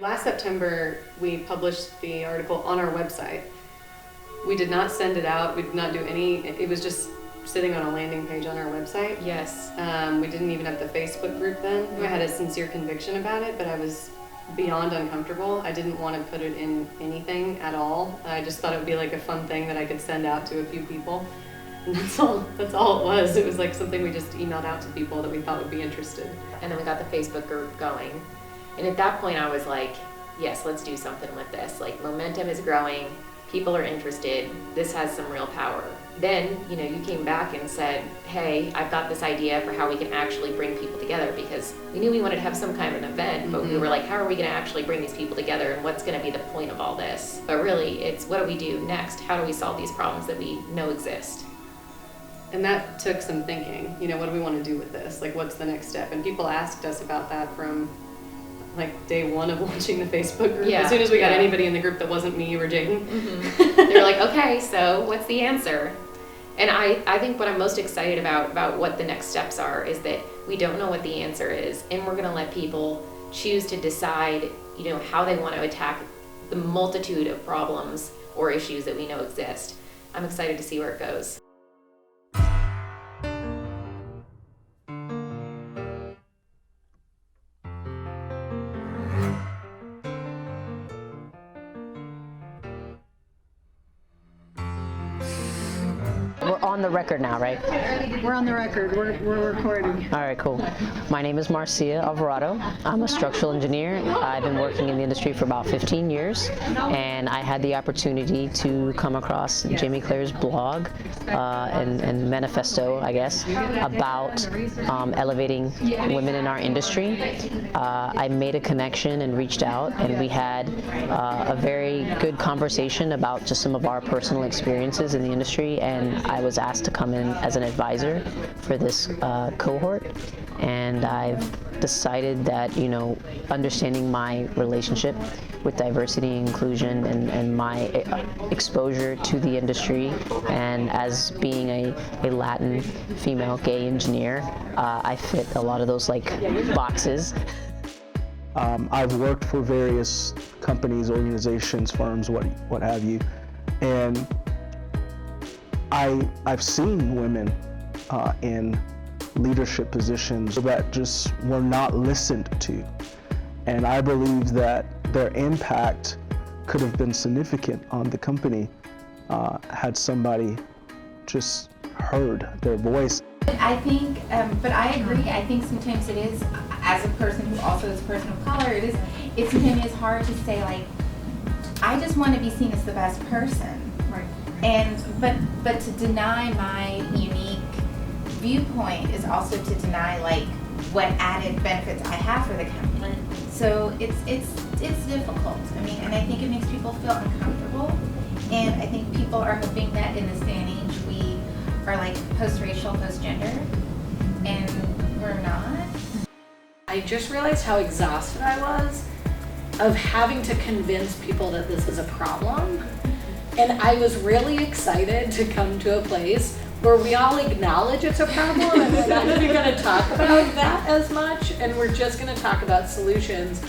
Last September, we published the article on our website. We did not send it out. We did not do any, it was just sitting on a landing page on our website. Yes. We didn't even have the Facebook group then. I had a sincere conviction about it, but I was beyond uncomfortable. I didn't want to put it in anything at all. I just thought it would be like a fun thing that I could send out to a few people. And that's all it was. It was like something we just emailed out to people that we thought would be interested. And then we got the Facebook group going. And at that point I was like, yes, let's do something with this. Like, momentum is growing, people are interested, this has some real power. Then, you came back and said, hey, I've got this idea for how we can actually bring people together, because we knew we wanted to have some kind of an event, but we were like, how are we going to actually bring these people together, and what's going to be the point of all this? But really, it's what do we do next? How do we solve these problems that we know exist? And that took some thinking. What do we want to do with this? Like, what's the next step? And people asked us about that from like day one of launching the Facebook group. Yeah, as soon as we got anybody in the group that wasn't me or Jaden. They were like, okay, so what's the answer? And I think what I'm most excited about what the next steps are is that we don't know what the answer is, and we're going to let people choose to decide, how they want to attack the multitude of problems or issues that we know exist. I'm excited to see where it goes. We're on the record now, right? We're on the record. We're recording. All right, cool. My name is Marcia Alvarado. I'm a structural engineer. I've been working in the industry for about 15 years, and I had the opportunity to come across Jamie Claire's blog and manifesto, I guess, about elevating women in our industry. I made a connection and reached out, and we had a very good conversation about just some of our personal experiences in the industry, and I was asked to come in as an advisor for this cohort, and I've decided that, understanding my relationship with diversity and inclusion and my exposure to the industry, and as being a Latin female gay engineer, I fit a lot of those boxes. I've worked for various companies, organizations, firms, what have you, and I've seen women in leadership positions that just were not listened to, and I believe that their impact could have been significant on the company had somebody just heard their voice. I think, but I agree. I think sometimes it is, as a person who also is a person of color, it sometimes is hard to say, like, I just want to be seen as the best person. Right. And but to deny my unique viewpoint is also to deny what added benefits I have for the company. So it's difficult. I mean, and I think it makes people feel uncomfortable. And I think people are hoping that in this day and age we are post-racial, post-gender, and we're not. I just realized how exhausted I was of having to convince people that this is a problem. And I was really excited to come to a place where we all acknowledge it's a problem, and we're not even going to talk about that as much, and we're just going to talk about solutions.